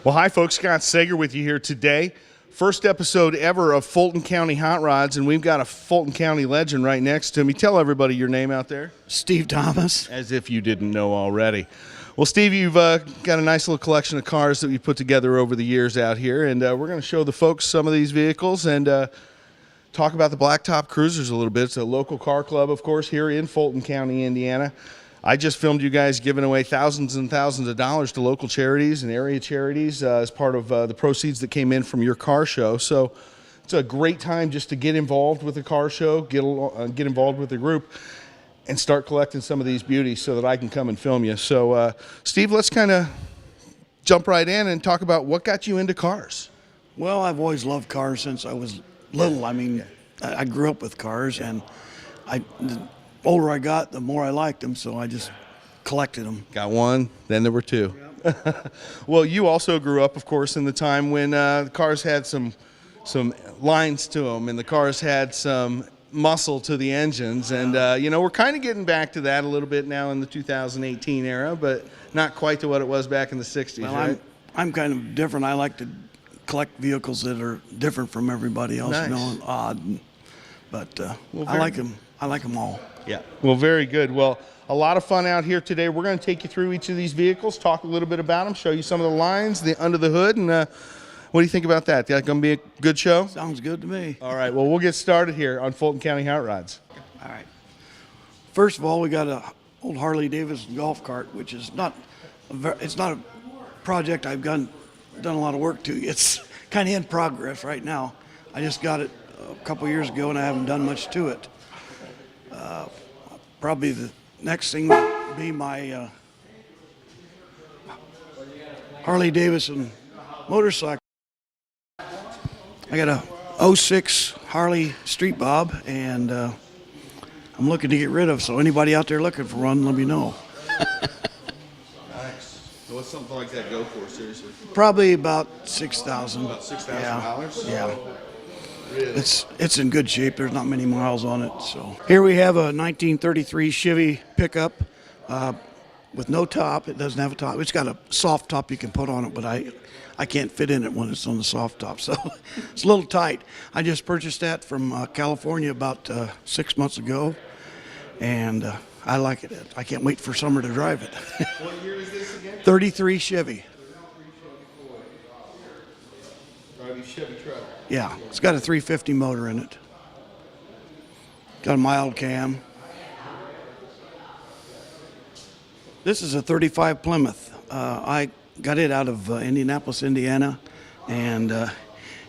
Well, hi, folks. Scott Sager with you here today. First episode ever of Fulton County Hot Rods, and we've got a Fulton County legend right next to me. Tell everybody your name out there. Steve Thomas. As if you didn't know already. Well, Steve, you've got a nice little collection of cars that you put together over the years out here, and we're going to show the folks some of these vehicles and talk about the Blacktop Cruisers a little bit. It's a local car club, of course, here in Fulton County, Indiana. I just filmed you guys giving away thousands and thousands of dollars to local charities and area charities as part of the proceeds that came in from your car show. So it's a great time just to get involved with the car show, get involved with the group, and start collecting some of these beauties so that I can come and film you. So, Steve, let's kind of jump right in and talk about what got you into cars. Well, I've always loved cars since I was little. I mean, I grew up with cars, and the older I got, the more I liked them, so I just collected them. Got one, then there were two. Yep. Well, you also grew up, of course, in the time when the cars had some lines to them, and the cars had some muscle to the engines, and you know, we're kind of getting back to that a little bit now in the 2018 era, but not quite to what it was back in the 60s. Well, right? I'm kind of different. I like to collect vehicles that are different from everybody else, nice. You know, and odd. But well, I like them. I like them all. Yeah. Well, very good. Well, a lot of fun out here today. We're going to take you through each of these vehicles, talk a little bit about them, show you some of the lines, the under the hood, and what do you think about that? That going to be a good show? Sounds good to me. All right. Well, we'll get started here on Fulton County Hot Rods. All right. First of all, we got a old Harley Davidson golf cart, which is not a project I've done a lot of work to. It's kind of in progress right now. I just got it a couple years ago, and I haven't done much to it. Probably the next thing would be my Harley Davidson motorcycle. I got a 06 Harley Street Bob, and I'm looking to get rid of. So anybody out there looking for one, let me know. Nice. So what's something like that go for, seriously? Probably about $6,000. About $6,000? Yeah. Really? It's in good shape. There's not many miles on it. So here we have a 1933 Chevy pickup with no top. It doesn't have a top. It's got a soft top you can put on it, but I can't fit in it when it's on the soft top, so it's a little tight. I just purchased that from California about 6 months ago, and I like it. I can't wait for summer to drive it. What year is this again? 33 Chevy. Chevy truck. Yeah, it's got a 350 motor in it. Got a mild cam. This is a 35 Plymouth. I got it out of Indianapolis, Indiana, and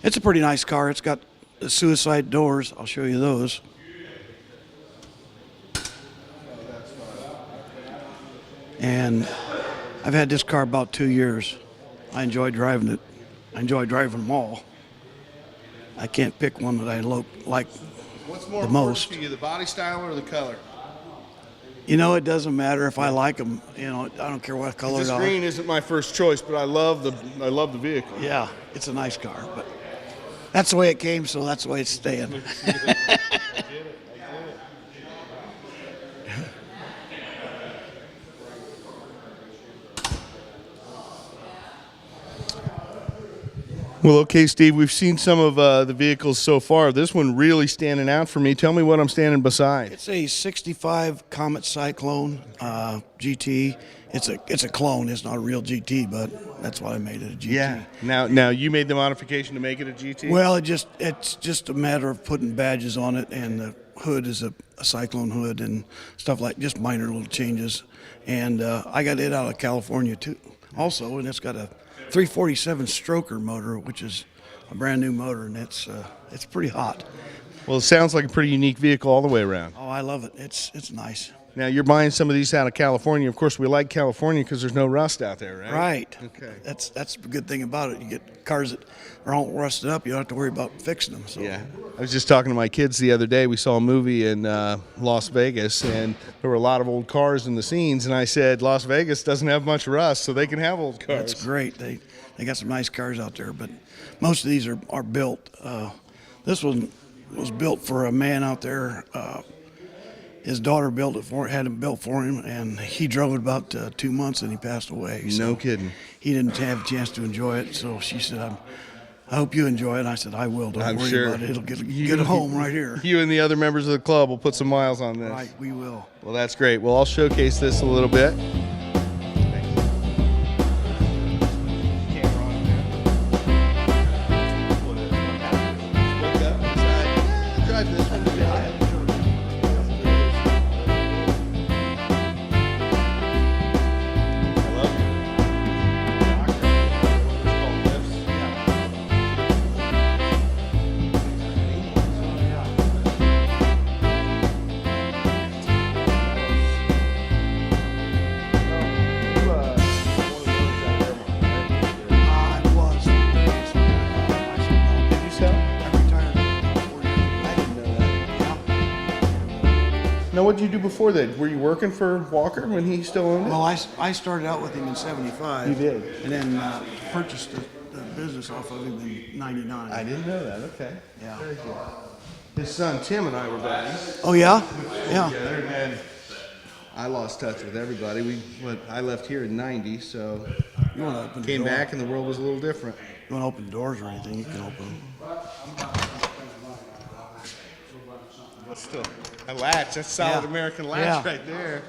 it's a pretty nice car. It's got the suicide doors. I'll show you those. And I've had this car about 2 years. I enjoy driving it. I enjoy driving them all. I can't pick one that I like What's more the important most. to you, the body style or the color? You know, it doesn't matter if I like them. You know, I don't care what color This they are. green isn't my first choice, but I love the vehicle. Yeah, it's a nice car, but that's the way it came, so that's the way it's staying. Well, okay, Steve, we've seen some of the vehicles so far. This one really standing out for me. Tell me what I'm standing beside. It's a 65 Comet Cyclone GT. It's a clone. It's not a real GT, but that's why I made it a GT. Yeah. Now you made the modification to make it a GT? Well, it's just a matter of putting badges on it, and the hood is a Cyclone hood and stuff like just minor little changes. And I got it out of California too, also, and it's got a 347 stroker motor, which is a brand new motor, and it's pretty hot. Well, it sounds like a pretty unique vehicle all the way around. Oh, I love it. It's nice. Now, you're buying some of these out of California. Of course, we like California because there's no rust out there, right? Right. Okay. That's the good thing about it. You get cars that are all rusted up. You don't have to worry about fixing them. So. Yeah. I was just talking to my kids the other day. We saw a movie in Las Vegas, and there were a lot of old cars in the scenes. And I said, Las Vegas doesn't have much rust, so they can have old cars. That's great. They got some nice cars out there, but most of these are built. This one was built for a man out there his daughter built it had it built for him, and he drove it about 2 months, and he passed away. So No kidding. he didn't have a chance to enjoy it, so she said, I hope you enjoy it. I said, I will. Don't I'm worry sure. about it. It'll get home right here. You and the other members of the club will put some miles on this. Right, we will. Well, that's great. Well, I'll showcase this a little bit. Now, what did you do before that? Were you working for Walker when he still owned it? Well, I started out with him in '75. You did? And then purchased the business off of him in '99. I didn't know that. Okay. Yeah. Very good. His son Tim and I were buddies. Oh, yeah? Yeah. Together, and I lost touch with everybody. I left here in '90, so You want to open the came door? back and the world was a little different. You want to open doors or anything, you can open them. But still, a latch. That's solid Yeah. American latch Yeah. right there.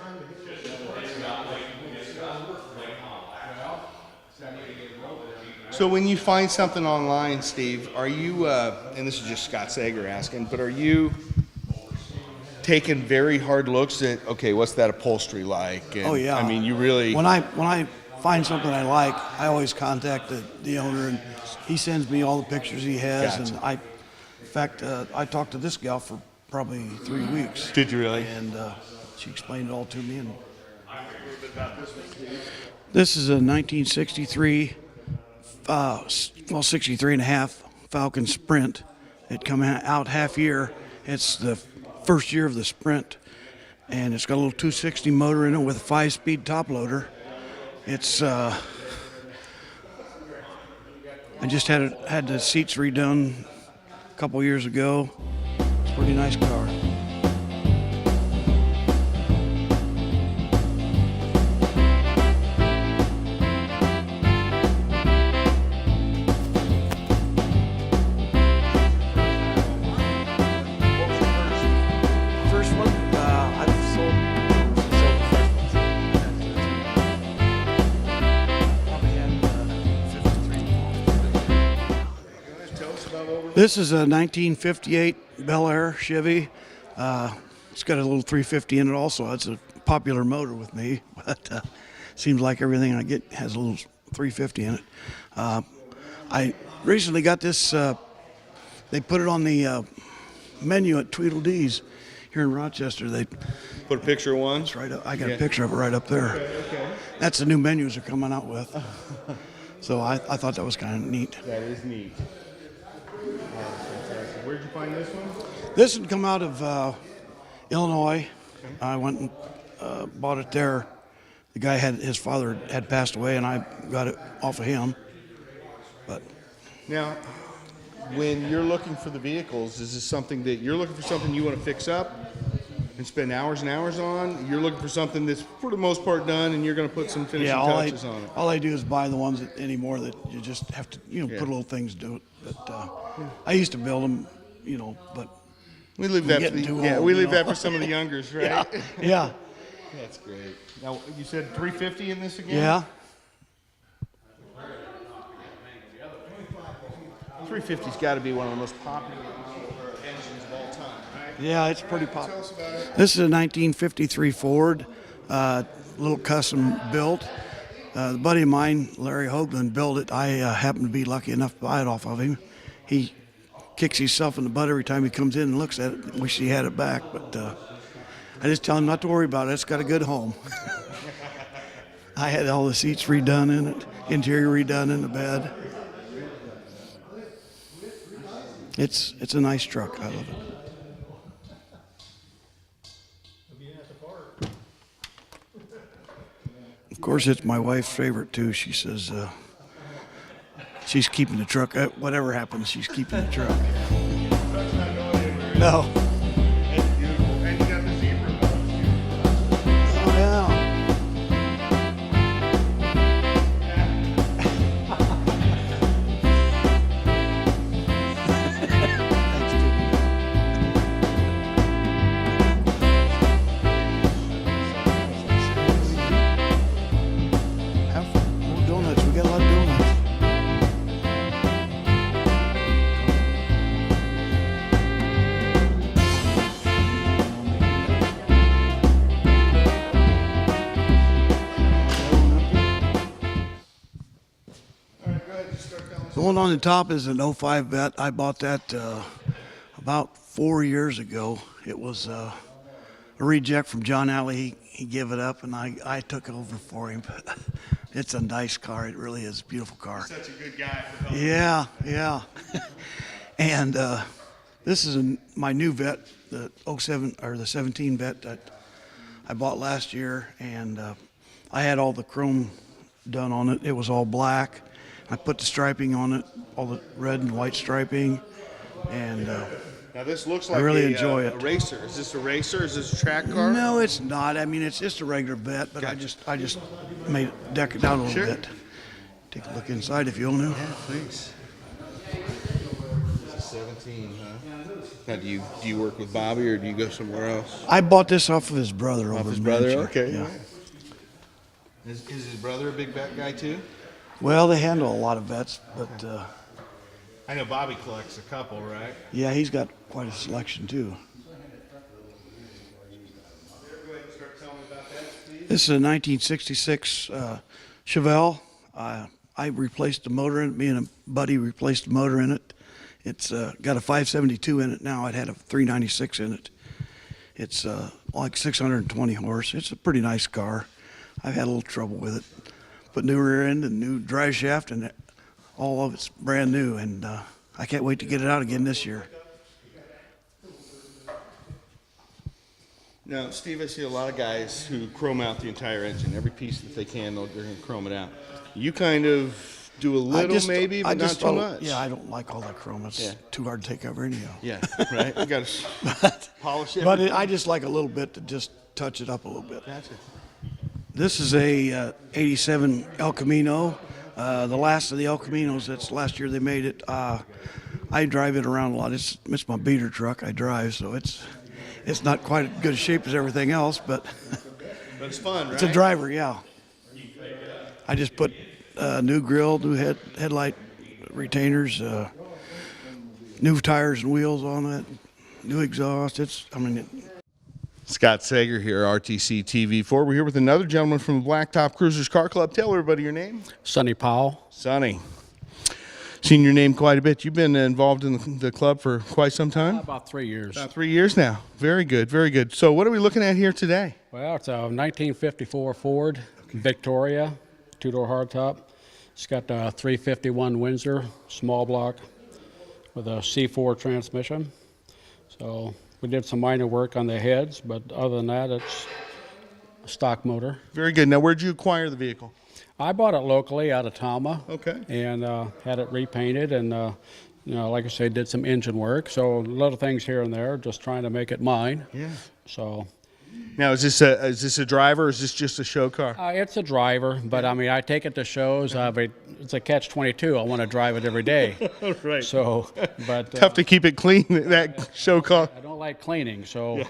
So when you find something online, Steve, are you, and this is just Scott Sager asking, but are you taking very hard looks at, okay, what's that upholstery like? And, Oh, yeah. I mean, you really, When I find something I like, I always contact the owner, and he sends me all the pictures he has. Gotcha. And in fact, I talked to this gal for probably 3 weeks. did you really? And she explained it all to me. And this is a 1963, 63 and a half Falcon Sprint. It come out half year. It's the first year of the Sprint, and it's got a little 260 motor in it with a 5-speed top loader. It's I just had the seats redone a couple years ago. It's a pretty nice car. First one, I've sold the first one. Probably had 53. This is a 1958 Bel Air Chevy. It's got a little 350 in it also. It's a popular motor with me, but seems like everything I get has a little 350 in it. I recently got this. They put it on the menu at Tweedledee's here in Rochester. They Put a picture of one. it's right up, I got Yeah. a picture of it right up there. Okay. That's the new menus they're coming out with. So I thought that was kind of neat. That is neat. Fantastic. Where'd you find this one? This had come out of Illinois. I went and bought it there. The guy his father had passed away, and I got it off of him. But Now, when you're looking for the vehicles, is this something that you're looking for something you want to fix up and spend hours and hours on? You're looking for something that's for the most part done, and you're going to put some finishing yeah, touches on it. all I do is buy the ones anymore that you just have to, Yeah. put little things to it. But I used to build them, but We leave that for getting too the, old, we you leave know. that for some of the youngers, right? yeah, That's great. Now, you said 350 in this again? yeah. 350's got to be one of the most popular engines of all time, right? Yeah, it's pretty popular. Tell us about it. This is a 1953 Ford, little custom built. A buddy of mine, Larry Hoagland, built it. I happened to be lucky enough to buy it off of him. He kicks himself in the butt every time he comes in and looks at it. Wish he had it back, but I just tell him not to worry about it. It's got a good home. I had all the seats redone in it, interior redone in the bed. It's a nice truck. I love it. Of course, it's my wife's favorite too. She says she's keeping the truck. Whatever happens, she's keeping the truck. No. That's beautiful. And you got the zebra. one on the top is an '05 vet. I bought that about 4 years ago. It was a reject from John Alley. He gave it up, and I took it over for him. It's a nice car. It really is a beautiful car. You're such a good guy. Yeah. And this is my new vet, the '07 or the '17 vet that I bought last year, and I had all the chrome done on it. It was all black. I put the striping on it, all the red and white striping, and Now this looks like I really enjoy a it. racer. Is this a racer? Is this a track car? No, it's not. I mean, it's just a regular vet, but Gotcha. I just made it, deck it down a little Sure. bit. Take a look inside if you want to. Yeah, please. This is 17, huh? Now, do you work with Bobby or do you go somewhere else? I bought this off of his brother over His in brother? Manchester. Okay. Yeah. Is his brother a big vet guy too? Well, they handle a lot of vets, but I know Bobby collects a couple, right? yeah, he's got quite a selection too. Go ahead and start telling me about that, Steve. This is a 1966 Chevelle. I replaced the motor in it. Me and a buddy replaced the motor in it. It's got a 572 in it now. It had a 396 in it. It's like 620 horse. It's a pretty nice car. I've had a little trouble with it. Put new rear end and new drive shaft, and all of it's brand new. And I can't wait to get it out again this year. Now, Steve, I see a lot of guys who chrome out the entire engine. Every piece that they can, they're going to chrome it out. You kind of do a little, maybe, but not too much. Yeah, I don't like all that chrome. It's too hard to take over anyhow. Yeah, right? You got to polish it. But I just like a little bit to just touch it up a little bit. Gotcha. This is a '87 El Camino, the last of the El Caminos. That's last year they made it. I drive it around a lot. It's my beater truck I drive, so it's not quite as good a shape as everything else, but But it's fun, right? it's a driver, yeah. I just put new grill, new headlight retainers, new tires and wheels on it, new exhaust. Scott Sager here, RTC TV4. We're here with another gentleman from the Blacktop Cruisers Car Club. Tell everybody your name. Sonny Powell. Sonny. Seen your name quite a bit. You've been involved in the club for quite some time? About 3 years. About 3 years now. Very good, very good. So what are we looking at here today? Well, it's a 1954 Ford Victoria, two-door hardtop. It's got a 351 Windsor small block with a C4 transmission. So we did some minor work on the heads, but other than that, it's a stock motor. Very good. Now, where'd you acquire the vehicle? I bought it locally out of Tama. Okay. And had it repainted and, like I say, did some engine work. So little things here and there, just trying to make it mine. Yeah. So Now, is this a driver or is this just a show car? it's a driver, but I mean, I take it to shows. But it's a catch-22. I want to drive it every day. Right. So, but Tough to keep it clean, that show car. I don't like cleaning. So,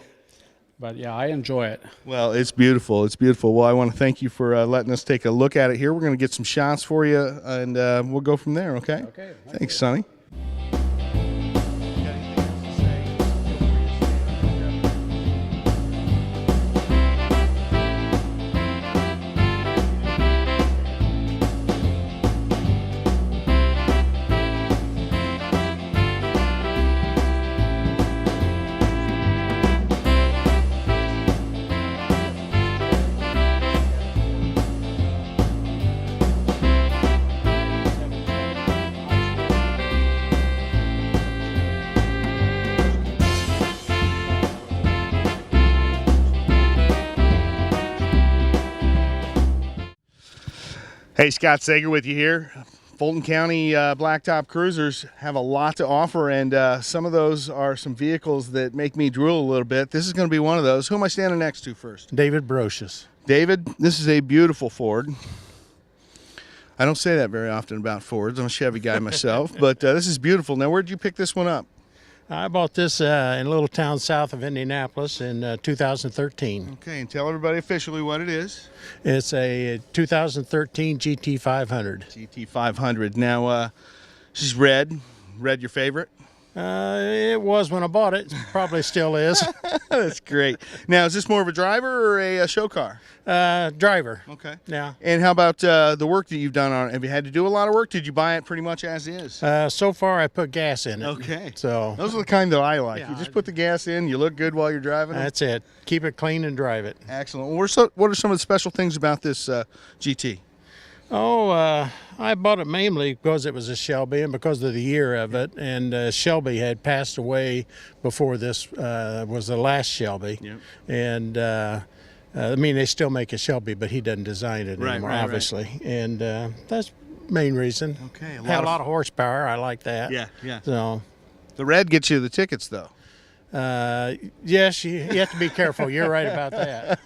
but yeah, I enjoy it. Well, it's beautiful. It's beautiful. Well, I want to thank you for letting us take a look at it here. We're going to get some shots for you, and we'll go from there, okay? Okay. Thanks, Sonny. Hey, Scott Sager with you here. Fulton County Blacktop Cruisers have a lot to offer, and some of those are some vehicles that make me drool a little bit. This is going to be one of those. Who am I standing next to first? David Brocious. David, this is a beautiful Ford. I don't say that very often about Fords. I'm a Chevy guy myself, but this is beautiful. Now, where'd you pick this one up? I bought this in a little town south of Indianapolis in 2013. Okay, and tell everybody officially what it is. It's a 2013 GT500. GT500. Now, she's red. Red your favorite? It was when I bought it. Probably still is. That's great. Now, is this more of a driver or a show car? Driver. Okay. Yeah. And how about the work that you've done on it? Have you had to do a lot of work? Did you buy it pretty much as is? So far, I put gas in it. Okay. So Those are the kind that I like. Yeah, You just put the gas in, you look good while you're driving it. that's it. Keep it clean and drive it. Excellent. What are some of the special things about this GT? Oh, I bought it mainly because it was a Shelby and because of the year of it. And Shelby had passed away before this was the last Shelby. Yep. And I mean, they still make a Shelby, but he doesn't design it Right, anymore, right, right. obviously. And that's main reason. Okay, Had a lot of horsepower. I like that. Yeah. So, The red gets you the tickets, though. yes, you have to be careful. You're right about that.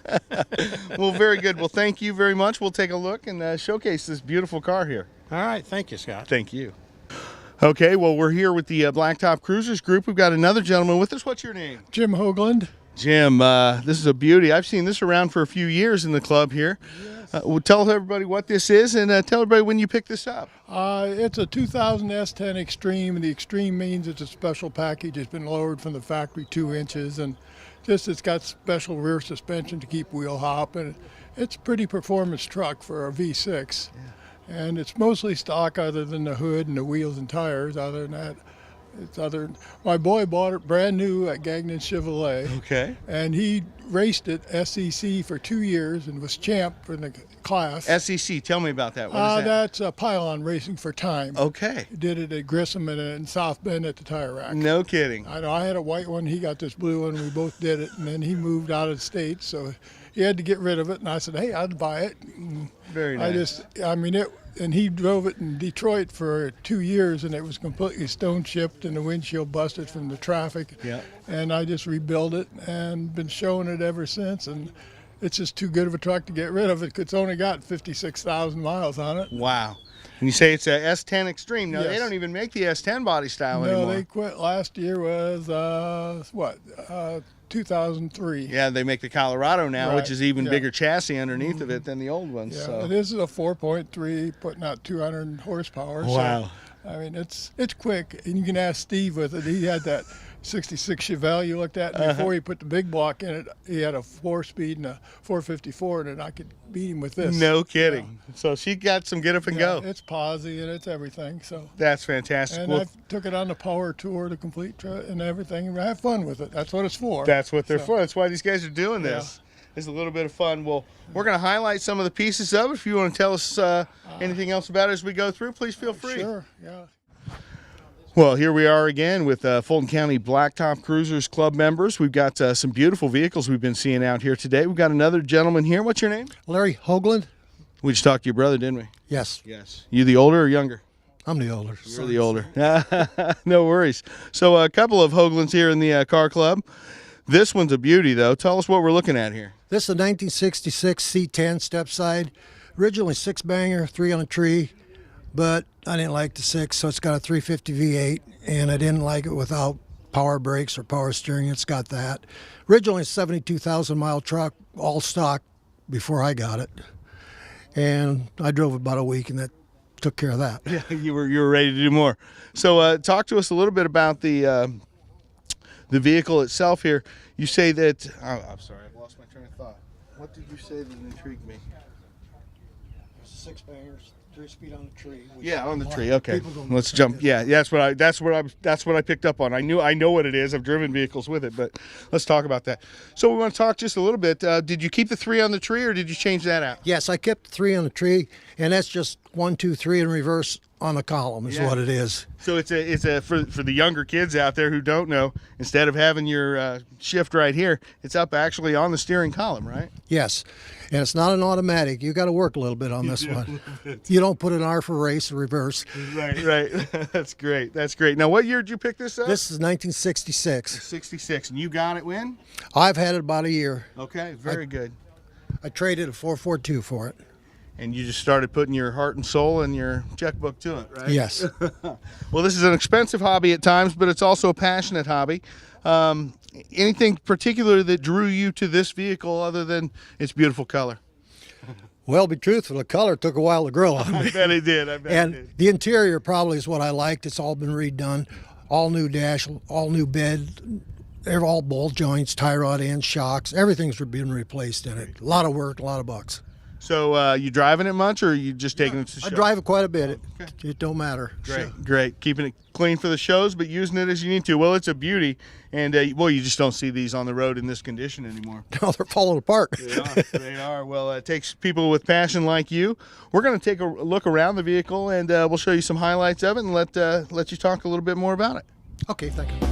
Well, very good. Well, thank you very much. We'll take a look and showcase this beautiful car here. All right. Thank you, Scott. Thank you. Okay, well, we're here with the Blacktop Cruisers group. We've got another gentleman with us. What's your name? Jim Hoagland. Jim, this is a beauty. I've seen this around for a few years in the club here. Well, tell everybody what this is and tell everybody when you picked this up. It's a 2000 S10 Extreme, and the Extreme means it's a special package. It's been lowered from the factory 2 inches, and it's got special rear suspension to keep wheel hop, and it's a pretty performance truck for a V6. Yeah. And it's mostly stock other than the hood and the wheels and tires. Other than that, my boy bought it brand new at Gagnon Chevrolet. Okay. And he raced it SEC for 2 years and was champ for the class. SEC, tell me about that. What is that? That's a pylon racing for time. Okay. Did it at Grissom and in South Bend at the tire rack. No kidding. I know I had a white one. He got this blue one. We both did it, and then he moved out of the state, so he had to get rid of it. And I said, "Hey, I'd buy it." And Very nice. and he drove it in Detroit for 2 years, and it was completely stone chipped, and the windshield busted from the traffic. Yeah. And I just rebuilt it and been showing it ever since. And it's just too good of a truck to get rid of it. It's only got 56,000 miles on it. Wow. And you say it's a S10 Extreme. Now, they Yes. don't even make the S10 body style No, anymore. they quit last year was 2003. Yeah, they make the Colorado now, Right, which is even yeah. bigger chassis underneath of it than the old ones. Yeah, So. this is a 4.3, putting out 200 horsepower. Wow. So, I mean, it's quick, and you can ask Steve with it. He had that 66 Chevelle you looked at. And before he put the big block in it, he had a 4-speed and a 454 in it. I could beat him with this. No kidding. So she got some get up and Yeah, go. it's posi and it's everything. So. That's fantastic. And Well, I took it on the power tour, the complete trip, and everything. And have fun with it. That's what it's for. that's what they're So, for. That's why these guys are doing this. It's a little bit of fun. Well, we're going to highlight some of the pieces of it. If you want to tell us anything else about it as we go through, please feel free. Sure, yeah. Well, here we are again with Fulton County Blacktop Cruisers Club members. We've got some beautiful vehicles we've been seeing out here today. We've got another gentleman here. What's your name? Larry Hoagland? We just talked to your brother, didn't we? Yes, Yes. You the older or younger? I'm the older. You're the older. No worries. So a couple of Hoaglands here in the car club. This one's a beauty, though. Tell us what we're looking at here. This is a 1966 C10 step side. Originally 6-banger, 3 on a tree, but I didn't like the 6, so it's got a 350 V8, and I didn't like it without power brakes or power steering. It's got that. Originally a 72,000-mile truck, all stock before I got it, and I drove about a week, and that took care of that. Yeah, you were ready to do more. So talk to us a little bit about the vehicle itself here. You say that I'm sorry, I've lost my train of thought. What did you say that intrigued me? 6-bangers, 3-speed on the tree. Yeah, on the tree. Okay, let's jump. Yeah, that's what I picked up on. I know what it is. I've driven vehicles with it, but let's talk about that. So we want to talk just a little bit. Did you keep the 3 on the tree, or did you change that out? Yes, I kept 3 on the tree, and that's just 1, 2, 3 in reverse on the column is what it is. So it's a for the younger kids out there who don't know, instead of having your shift right here, it's up actually on the steering column, right? Yes, and it's not an automatic. You got to work a little bit on this one. You don't put an R for race or reverse. Right. That's great. That's great. Now, what year did you pick this up? This is 1966. 66. And you got it when? I've had it about a year. Okay, very good. I traded a 442 for it. And you just started putting your heart and soul and your checkbook to it, right? Yes. Well, this is an expensive hobby at times, but it's also a passionate hobby. Anything particular that drew you to this vehicle other than its beautiful color? Well, to be truthful, the color took a while to grow on me. I bet it did. And the interior probably is what I liked. It's all been redone. all new dash, all new bed, all ball joints, tie rod ends, shocks. Everything's been replaced in it. A lot of work, a lot of bucks. So you driving it much, or are you just taking it to I show? drive it quite a bit. It don't matter. Great. Keeping it clean for the shows, but using it as you need to. Well, it's a beauty, and well, you just don't see these on the road in this condition anymore. No, they're falling apart. They are. They are. Well, it takes people with passion like you. We're going to take a look around the vehicle, and we'll show you some highlights of it, and let you talk a little bit more about it. Okay, thank you.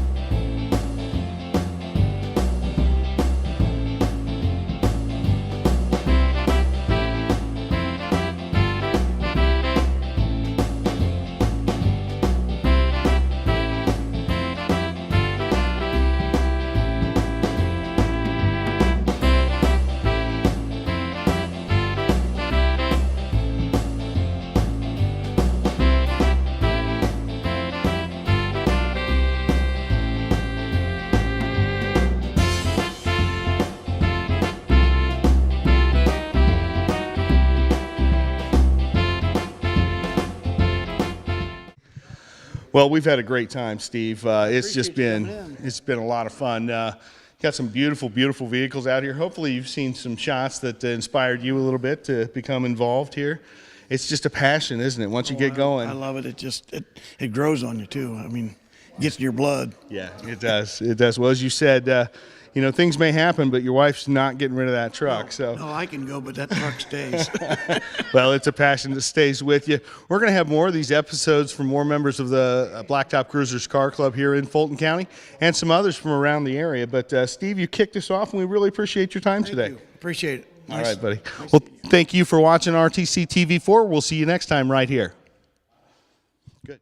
Well, we've had a great time, Steve. It's been a lot of fun. Got some beautiful vehicles out here. Hopefully you've seen some shots that inspired you a little bit to become involved here. It's just a passion, isn't it? Once you get going. I love it. It grows on you too. I mean, it gets in your blood. Yeah, it does. It does. Well, as you said, things may happen, but your wife's not getting rid of that truck. No, I can go, but that truck stays. Well, it's a passion that stays with you. We're going to have more of these episodes from more members of the Blacktop Cruisers Car Club here in Fulton County and some others from around the area. But, Steve, you kicked us off, and we really appreciate your time today. Thank you. Appreciate it. All right, buddy. Well, thank you for watching RTC TV4. We'll see you next time right here. Good.